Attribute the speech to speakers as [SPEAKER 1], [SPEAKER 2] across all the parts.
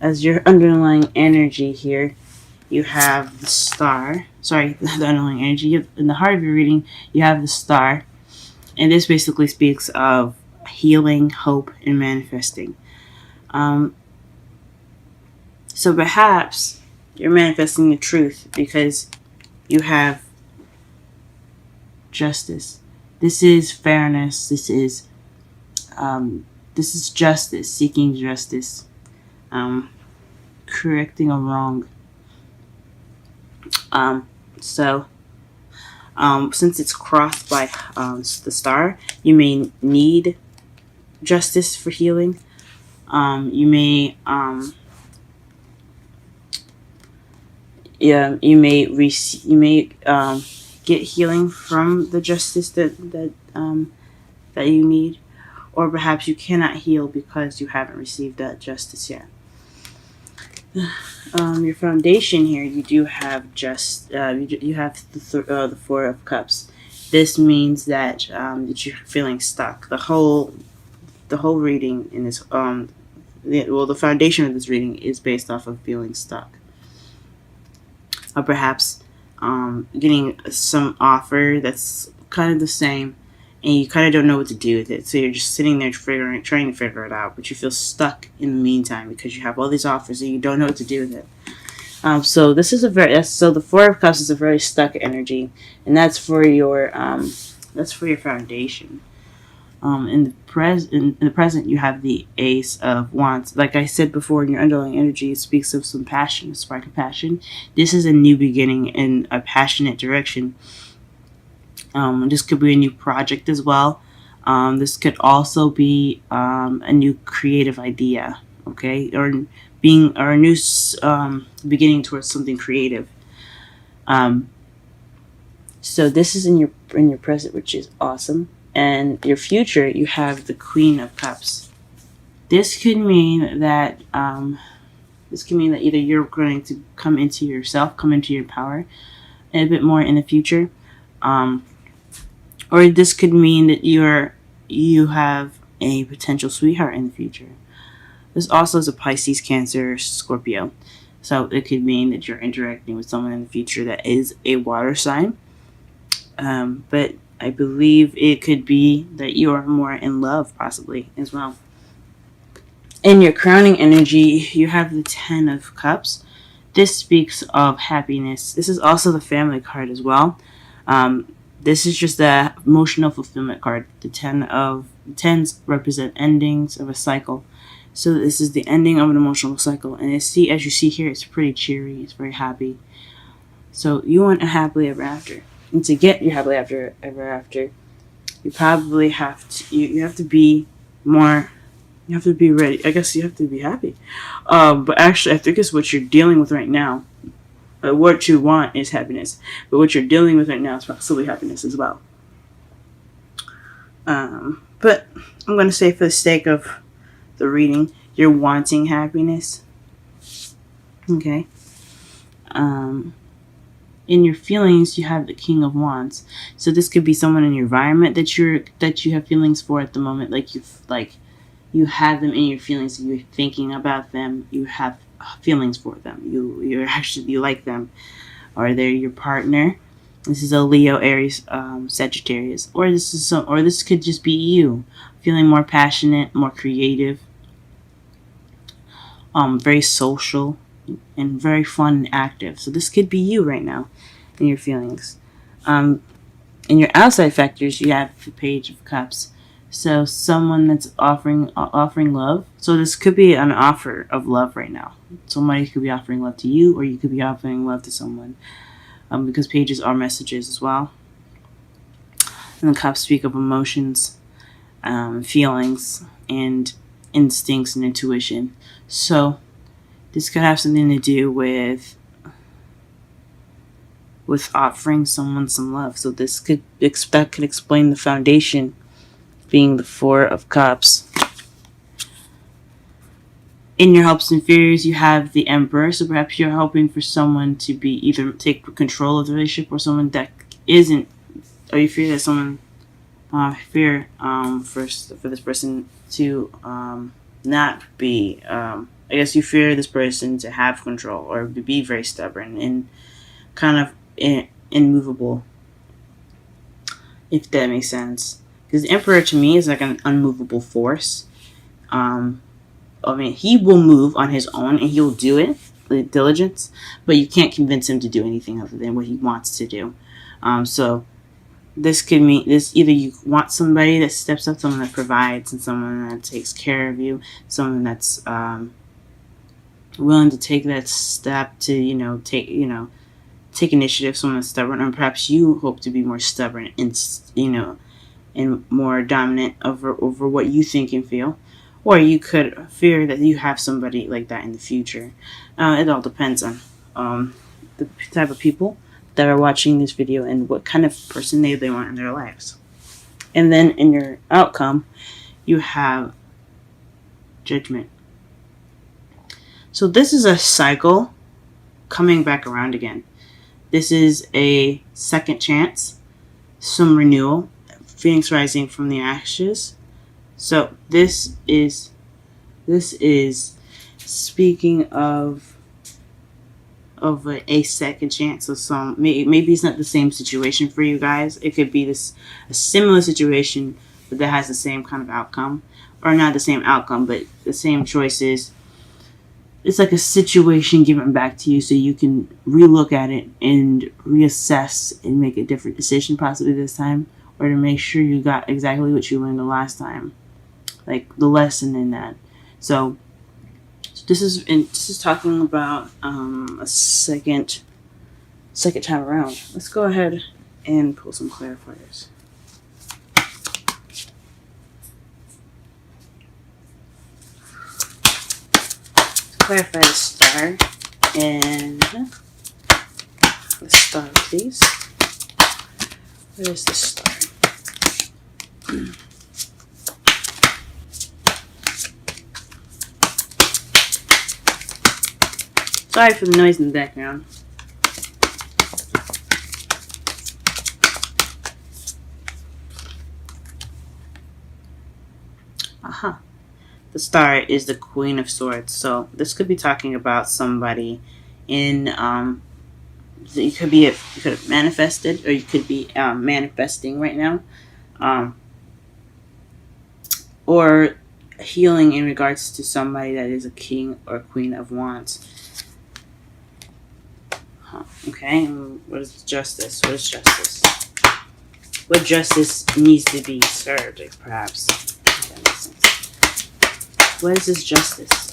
[SPEAKER 1] as your underlying energy here, you have the star. Sorry, the underlying energy. In the heart of your reading, you have the star. And this basically speaks of healing, hope, and manifesting. Um, so perhaps you're manifesting the truth because you have justice. This is fairness. This is justice, seeking justice, um, correcting a wrong. Um, so since it's crossed by the star, you may need justice for healing. You may yeah, you may get healing from the justice that you need, or perhaps you cannot heal because you haven't received that justice yet. Your foundation here, you do have you have the Four of Cups. This means that you're feeling stuck. The whole reading in this the foundation of this reading is based off of feeling stuck, or perhaps getting some offer that's kind of the same, and you kind of don't know what to do with it. So you're just sitting there trying to figure it out, but you feel stuck in the meantime because you have all these offers and you don't know what to do with it. So this is so the Four of Cups is a very stuck energy, and that's for your foundation. In the present, you have the Ace of Wands. Like I said before, in your underlying energy, it speaks of some passion, a spark of passion. This is a new beginning in a passionate direction. This could be a new project as well. This could also be a new creative idea, okay, or a new beginning towards something creative. So this is in your present, which is awesome. And your future, you have the Queen of Cups. This could mean that either you're going to come into yourself, come into your power a bit more in the future, or this could mean that you have a potential sweetheart in the future. This also is a Pisces, Cancer, Scorpio. So it could mean that you're interacting with someone in the future that is a water sign. But I believe it could be that you are more in love, possibly, as well. In your crowning energy, you have the Ten of Cups. This speaks of happiness. This is also the family card as well. This is just the emotional fulfillment card. The tens represent endings of a cycle. So this is the ending of an emotional cycle. And as you see here, it's pretty cheery. It's very happy. So you want a happily ever after. And to get your happily ever after, you probably have to you have to be more. You have to be ready. I guess you have to be happy. But actually, I think it's what you're dealing with right now. What you want is happiness, but what you're dealing with right now is possibly happiness as well. But I'm going to say, for the sake of the reading, you're wanting happiness. Okay. In your feelings, you have the King of Wands. So this could be someone in your environment that you have feelings for at the moment. You have them in your feelings. You're thinking about them. You have feelings for them. You like them, or they're your partner. This is a Leo, Aries, Sagittarius, or this could just be you feeling more passionate, more creative, very social, and very fun and active. So this could be you right now in your feelings. In your outside factors, you have the Page of Cups. So someone that's offering love. So this could be an offer of love right now. Somebody could be offering love to you, or you could be offering love to someone. Because pages are messages as well. And the cups speak of emotions, feelings, and instincts and intuition. So this could have something to do with offering someone some love. So that could explain the foundation being the Four of Cups. In your hopes and fears, you have the Emperor. So perhaps you're hoping for someone to be either take control of the relationship, or someone that isn't, or you fear that someone for this person to not be I guess you fear this person to have control or to be very stubborn and kind of immovable, if that makes sense. Because the Emperor to me is like an unmovable force. I mean, he will move on his own and he will do it with diligence, but you can't convince him to do anything other than what he wants to do. So this could mean this: either you want somebody that steps up, someone that provides, and someone that takes care of you, someone that's willing to take that step to take initiative, someone that's stubborn, or perhaps you hope to be more stubborn and more dominant over what you think and feel. Or you could fear that you have somebody like that in the future. It all depends on the type of people that are watching this video and what kind of person they want in their lives. And then in your outcome, you have Judgment. So this is a cycle coming back around again. This is a second chance, some renewal, Phoenix rising from the ashes. So this is speaking of a second chance. So some maybe it's not the same situation for you guys. It could be a similar situation, but that has the same kind of outcome, or not the same outcome, but the same choices. It's like a situation given back to you, so you can relook at it and reassess and make a different decision possibly this time, or to make sure you got exactly what you learned the last time. Like the lesson in that. So this is talking about a second time around. Let's go ahead and pull some clarifiers. Clarify the star and the star, please. Where is the star? Sorry for the noise in the background. The star is the Queen of Swords. So this could be talking about somebody in you could have manifested, or you could be manifesting right now, or healing in regards to somebody that is a king or queen of wands. Okay, what is justice? What is justice? What justice needs to be served, like, perhaps. If that makes sense. What is this justice?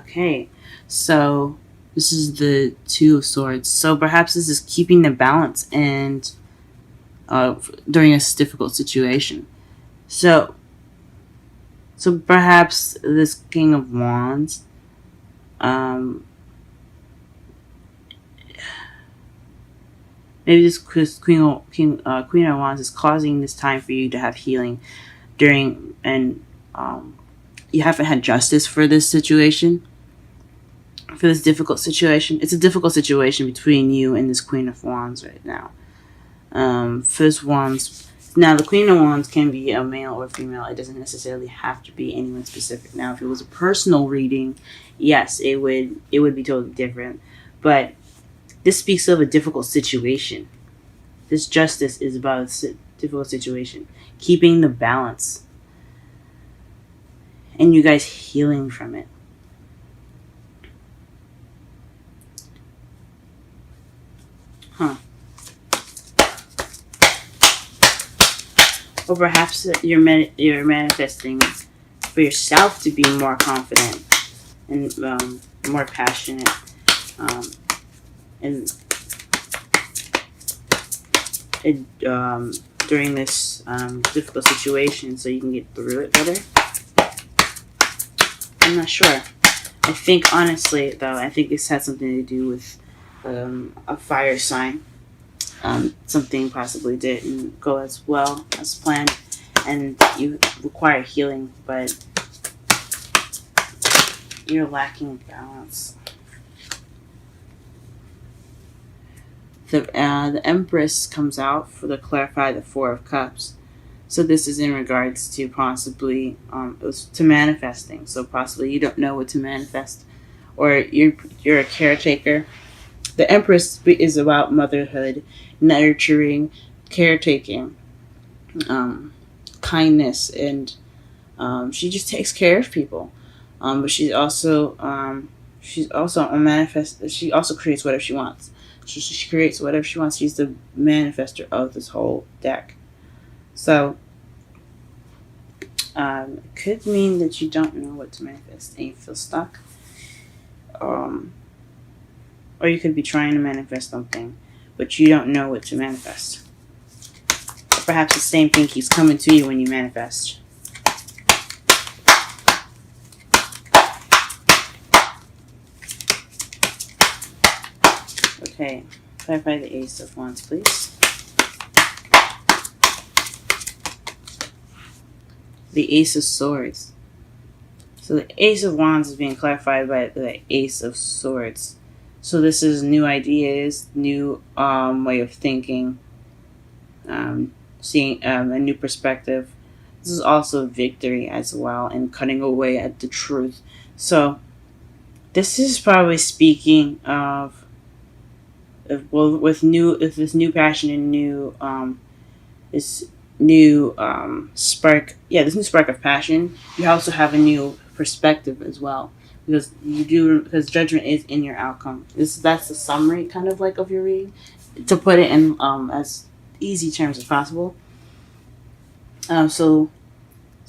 [SPEAKER 1] Okay, so this is the Two of Swords. So perhaps this is keeping the balance and during a difficult situation. So perhaps this King of Wands, maybe this Queen of Wands is causing this time for you to have healing during, and you haven't had justice for this situation. For this difficult situation. It's a difficult situation between you and this Queen of Wands right now. First Wands. Now, the Queen of Wands can be a male or female. It doesn't necessarily have to be anyone specific. Now, if it was a personal reading, yes, it would be totally different. But this speaks of a difficult situation. This justice is about a difficult situation. Keeping the balance. And you guys healing from it. Or perhaps you're manifesting for yourself to be more confident and more passionate, and during this difficult situation, so you can get through it better. I'm not sure. I think, honestly, though, this has something to do with a fire sign. something possibly didn't go as well as planned, and you require healing, but you're lacking balance. The Empress comes out for to clarify the Four of Cups. So this is in regards to possibly it was to manifesting. So possibly you don't know what to manifest, or you're a caretaker. The Empress is about motherhood, nurturing, caretaking, um, kindness, and she just takes care of people. But she's also a manifest. She also creates whatever she wants. So she creates whatever she wants. She's the manifester of this whole deck. So it could mean that you don't know what to manifest and you feel stuck. Or you could be trying to manifest something, but you don't know what to manifest. Or perhaps the same thing keeps coming to you when you manifest. Okay, clarify the Ace of Wands, please. The Ace of Swords. So the Ace of Wands is being clarified by the Ace of Swords. So this is new ideas, new way of thinking, seeing a new perspective. This is also victory as well, and cutting away at the truth. So this is probably speaking of with this new passion and this new spark. Yeah, this new spark of passion. You also have a new perspective as well, because judgment is in your outcome. That's the summary kind of like of your reading, to put it in as easy terms as possible. So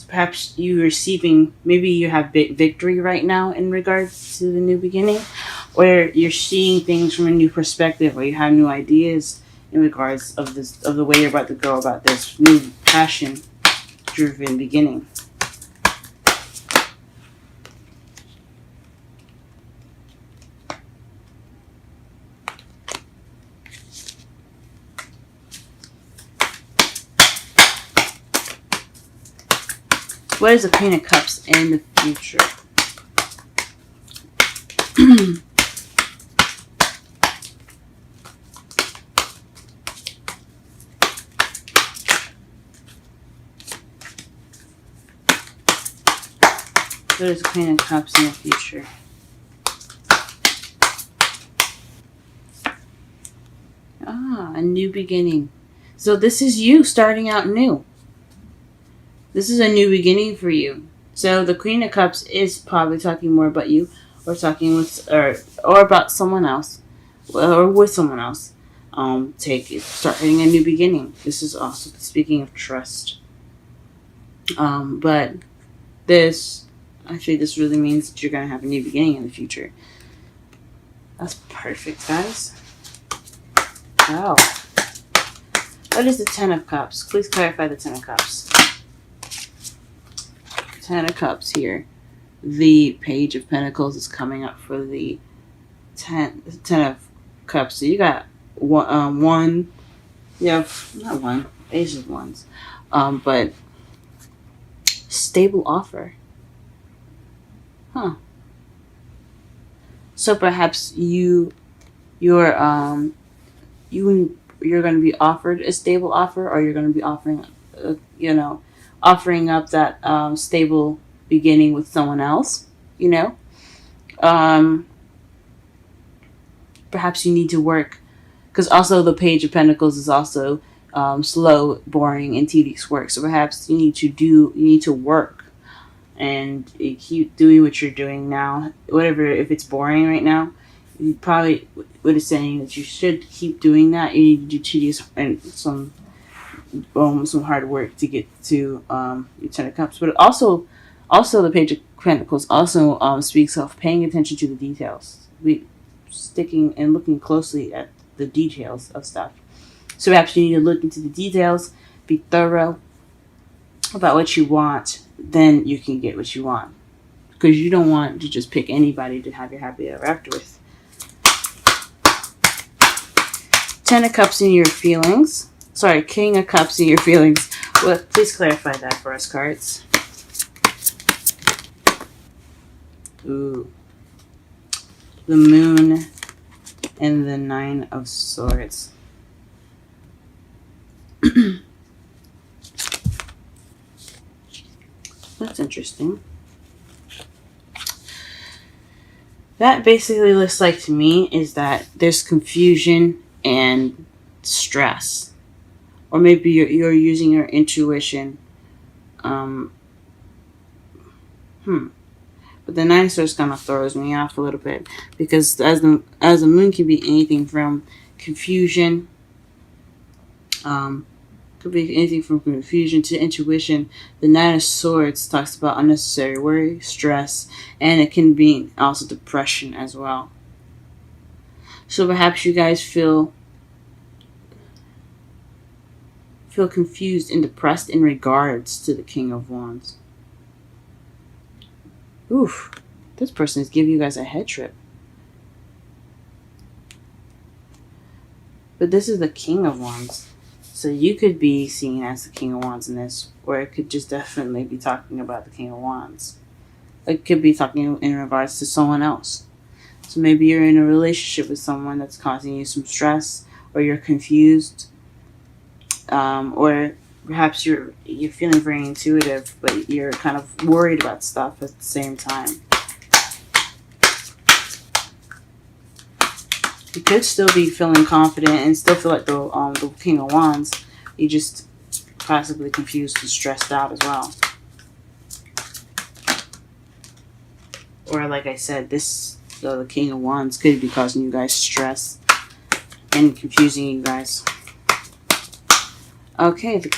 [SPEAKER 1] perhaps you receiving, maybe you have victory right now in regards to the new beginning, or you're seeing things from a new perspective, or you have new ideas in regards of the way you're about to go about this new passion driven beginning. What is the Queen of Cups in the future? What is the Queen of Cups in the future? A new beginning. So this is you starting out new. This is a new beginning for you. So the Queen of Cups is probably talking more about you, or talking with, or about someone else, or with someone else. Starting a new beginning. This is also speaking of trust. But this really means that you're gonna have a new beginning in the future. That's perfect, guys. Wow. What is the Ten of Cups? Please clarify the Ten of Cups. Ten of Cups here. The Page of Pentacles is coming up for the Ten of Cups. So you got one. Yeah, not one. Ace of Wands. But stable offer. Huh. So perhaps you're going to be offered a stable offer, or you're going to be offering up that stable beginning with someone else. Perhaps you need to work, because also the Page of Pentacles is also slow, boring, and tedious work. So perhaps you need to work and keep doing what you're doing now. Whatever, if it's boring right now, you probably what it's saying that you should keep doing that. You need to do tedious and some hard work to get to your Ten of Cups. But also the Page of Pentacles also speaks of paying attention to the details. Sticking and looking closely at the details of stuff. So perhaps you need to look into the details, be thorough about what you want, then you can get what you want. Because you don't want to just pick anybody to have your happy ever after with. Ten of Cups in your feelings. Sorry, King of Cups in your feelings. Well, please clarify that for us, cards. Ooh. The Moon and the Nine of Swords. That's interesting. That basically looks like to me is that there's confusion and stress. Or maybe you're using your intuition. But the Nine of Swords kind of throws me off a little bit. Because as the moon can be anything from confusion, could be anything from confusion to intuition. The Nine of Swords talks about unnecessary worry, stress, and it can be also depression as well. So perhaps you guys feel confused and depressed in regards to the King of Wands. Oof, this person is giving you guys a head trip. But this is the King of Wands. So you could be seen as the King of Wands in this, or it could just definitely be talking about the King of Wands. It could be talking in regards to someone else. So maybe you're in a relationship with someone that's causing you some stress, or you're confused, or perhaps you're feeling very intuitive, but you're kind of worried about stuff at the same time. You could still be feeling confident and still feel like the King of Wands. You just possibly confused and stressed out as well. Or like I said, the King of Wands could be causing you guys stress and confusing you guys. Okay, the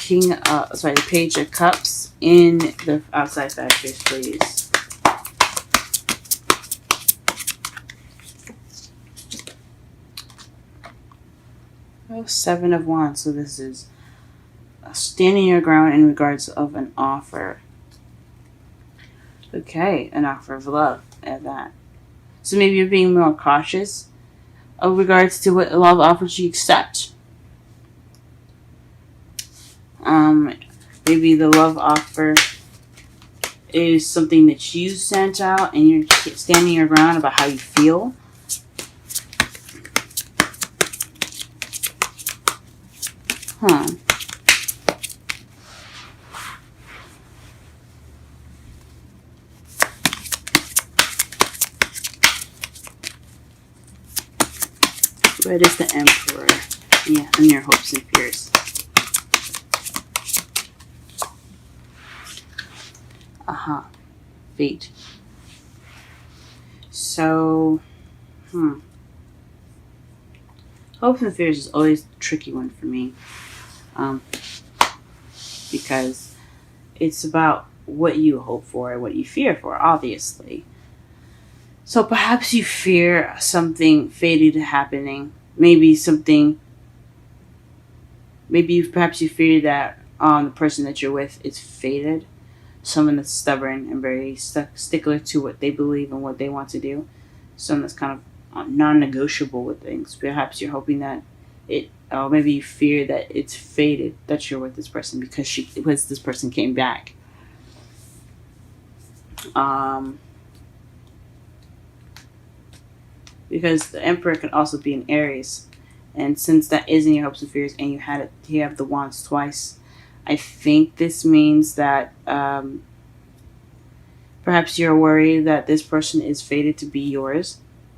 [SPEAKER 1] Page of Cups in the outside factors, please. Oh, Seven of Wands. So this is standing your ground in regards of an offer. Okay, an offer of love at that. So maybe you're being more cautious in regards to what love offers you accept. Maybe the love offer is something that you sent out and you're standing your ground about how you feel. What is the Emperor? Yeah, and your hopes and fears. Fate. So, hopes and fears is always a tricky one for me. Because it's about what you hope for and what you fear for, obviously. So perhaps you fear something fated happening. Perhaps you fear that the person that you're with is fated. Someone that's stubborn and very stickler to what they believe and what they want to do. Someone that's kind of non-negotiable with things. Perhaps you're hoping that maybe you fear that it's fated that you're with this person because this person came back. Because the Emperor can also be in Aries. And since that is in your hopes and fears and you have the Wands twice, I think this means that perhaps you're worried that this person is fated to be yours.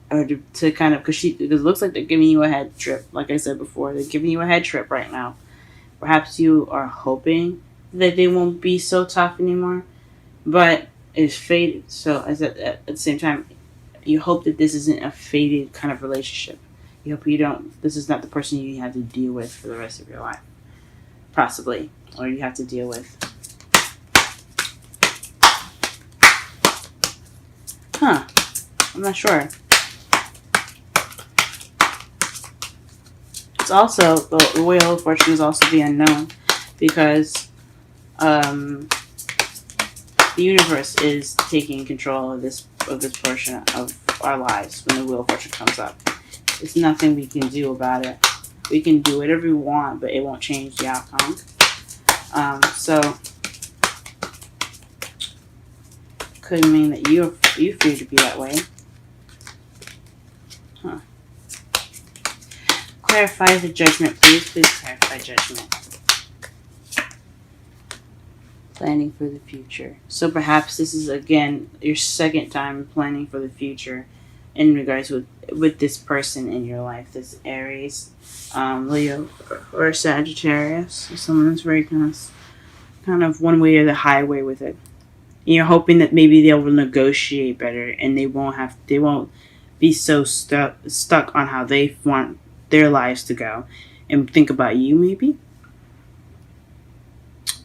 [SPEAKER 1] Or to kind of, because it looks like they're giving you a head trip. Like I said before, they're giving you a head trip right now. Perhaps you are hoping that they won't be so tough anymore. But it's fated. So at the same time, you hope that this isn't a fated kind of relationship. You hope this is not the person you have to deal with for the rest of your life. Possibly. Or you have to deal with. I'm not sure. It's also, the Wheel of Fortune is also the unknown. Because the universe is taking control of this portion of our lives when the Wheel of Fortune comes up. There's nothing we can do about it. We can do whatever we want, but it won't change the outcome. So could mean that you feel to be that way. Huh. Clarify the judgment, please. Please clarify judgment. Planning for the future. So perhaps this is again your second time planning for the future in regards with this person in your life. This Aries, Leo, or Sagittarius. Someone that's very kind of one way or the highway with it. You're hoping that maybe they'll negotiate better and they won't be so stuck on how they want their lives to go and think about you maybe.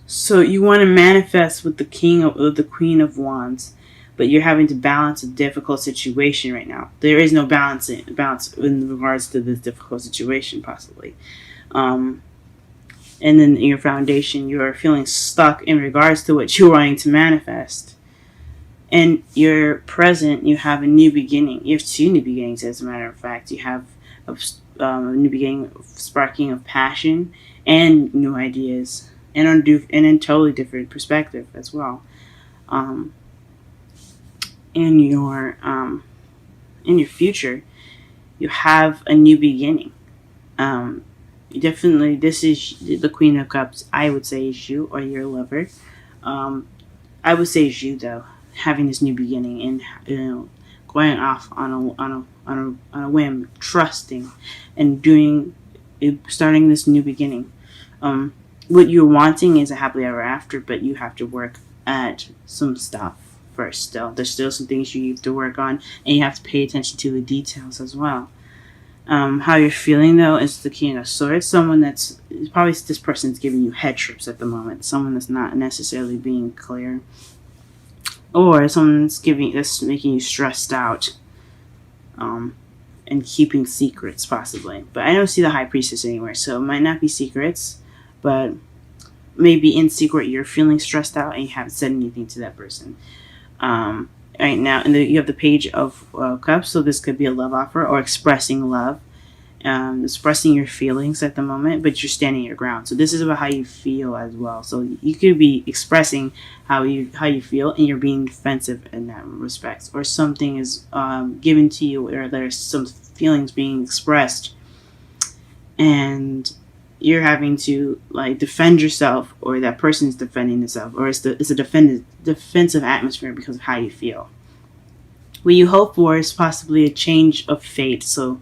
[SPEAKER 1] So you want to manifest with the the Queen of Wands, but you're having to balance a difficult situation right now. There is no balance in regards to this difficult situation, possibly. And then in your foundation, you're feeling stuck in regards to what you're wanting to manifest. And your present, you have a new beginning. You have two new beginnings, as a matter of fact. You have a new beginning, sparking of passion and new ideas. And in totally different perspective as well. In your future, you have a new beginning. Definitely, this is the Queen of Cups. I would say is you or your lover. I would say is you though, having this new beginning and going off on a whim, trusting, and starting this new beginning. What you're wanting is a happily ever after, but you have to work at some stuff first still. There's still some things you have to work on, and you have to pay attention to the details as well. How you're feeling, though, is the King of Swords. Someone that's probably this person's giving you head trips at the moment. Someone that's not necessarily being clear. Or someone that's making you stressed out. And keeping secrets, possibly. But I don't see the High Priestess anywhere, so it might not be secrets. But maybe in secret you're feeling stressed out and you haven't said anything to that person. Right now, and you have the Page of Cups, so this could be a love offer or expressing love, expressing your feelings at the moment, but you're standing your ground. So this is about how you feel as well. So you could be expressing how you feel, and you're being defensive in that respect, or something is given to you, or there's some feelings being expressed, and you're having to defend yourself, or that person's defending themselves, or it's a defensive atmosphere because of how you feel. What you hope for is possibly a change of fate, so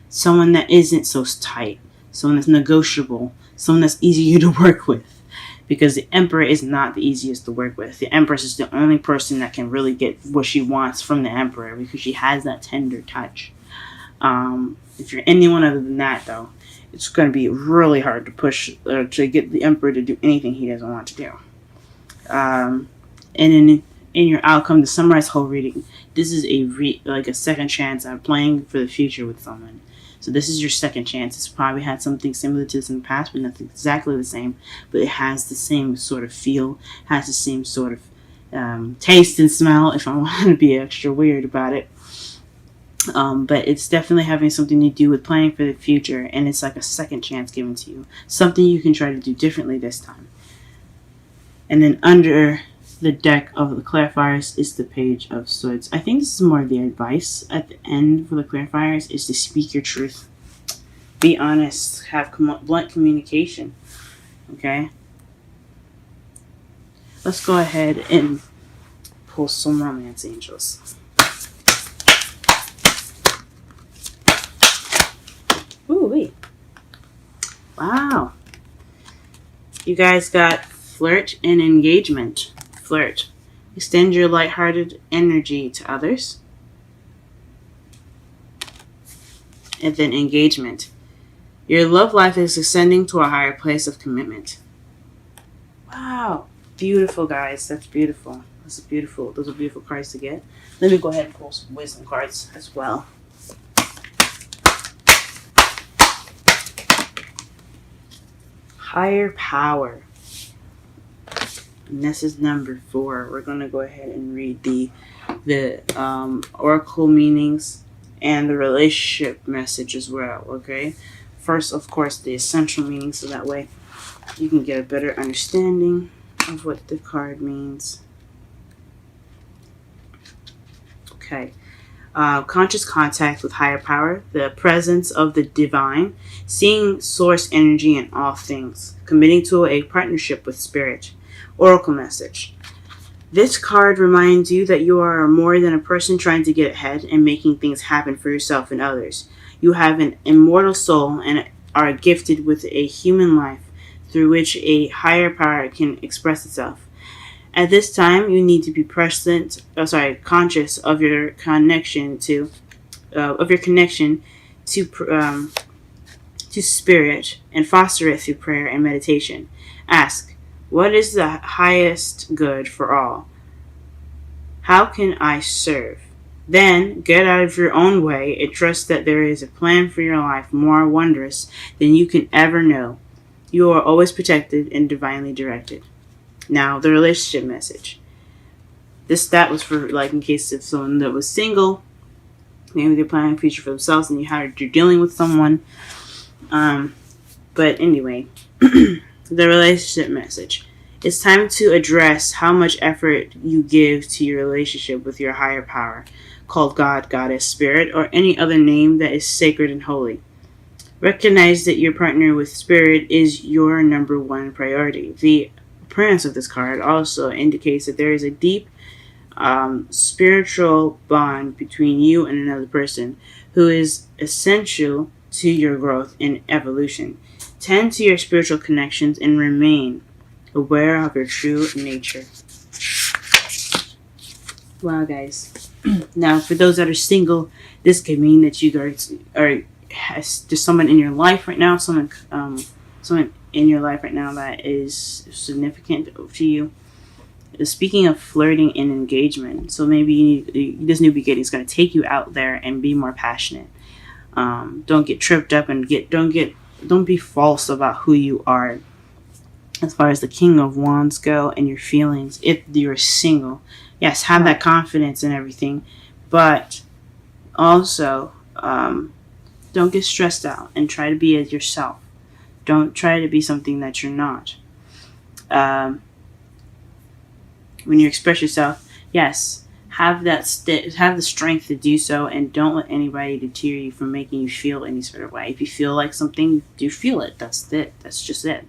[SPEAKER 1] someone that isn't so tight, someone that's negotiable, someone that's easier to work with, because the Emperor is not the easiest to work with. The Empress is the only person that can really get what she wants from the Emperor, because she has that tender touch. If you're anyone other than that, though, it's going to be really hard to push to get the Emperor to do anything he doesn't want to do. And in your outcome, to summarize whole reading, this is a second chance at playing for the future with someone. So this is your second chance. It's probably had something similar to this in the past, but nothing exactly the same. But it has the same sort of feel, has the same sort of taste and smell, if I want to be extra weird about it. But it's definitely having something to do with planning for the future, and it's like a second chance given to you. Something you can try to do differently this time. And then under the deck of the clarifiers is the Page of Swords. I think this is more of the advice at the end for the clarifiers, is to speak your truth. Be honest. Have blunt communication. Okay? Let's go ahead and pull some romance angels. Ooh, wait. Wow. You guys got flirt and engagement. Flirt. Extend your lighthearted energy to others. And then engagement. Your love life is ascending to a higher place of commitment. Wow. Beautiful, guys. That's beautiful. Those are beautiful cards to get. Let me go ahead and pull some wisdom cards as well. Higher power. And this is number 4. We're going to go ahead and read the oracle meanings and the relationship message as well, okay? first, of course, the essential meaning, so that way you can get a better understanding of what the card means. Okay. Conscious contact with higher power, the presence of the divine, seeing source energy in all things, committing to a partnership with spirit. Oracle message. This card reminds you that you are more than a person trying to get ahead and making things happen for yourself and others. You have an immortal soul and are gifted with a human life through which a higher power can express itself. At this time, you need to be conscious of your connection to to spirit, and foster it through prayer and meditation. Ask, what is the highest good for all? How can I serve? Then get out of your own way and trust that there is a plan for your life more wondrous than you can ever know. You are always protected and divinely directed. Now, the relationship message. That was for, like, in case of someone that was single, maybe they're planning a future for themselves and you're dealing with someone. But anyway, the relationship message. It's time to address how much effort you give to your relationship with your higher power, called God, Goddess, Spirit, or any other name that is sacred and holy. Recognize that your partner with Spirit is your number one priority. The appearance of this card also indicates that there is a deep spiritual bond between you and another person who is essential to your growth and evolution. Tend to your spiritual connections and remain aware of your true nature. Wow, guys. Now, for those that are single, this could mean that you guys there's someone in your life right now, someone in your life right now that is significant to you. Speaking of flirting and engagement, so maybe this new beginning is going to take you out there and be more passionate. Don't get tripped up and don't be false about who you are. As far as the King of Wands go and your feelings, if you're single, yes, have that confidence and everything, but also don't get stressed out and try to be as yourself. Don't try to be something that you're not. When you express yourself, yes, have the strength to do so, and don't let anybody deter you from making you feel any sort of way. If you feel like something, you feel it. That's it. That's just it.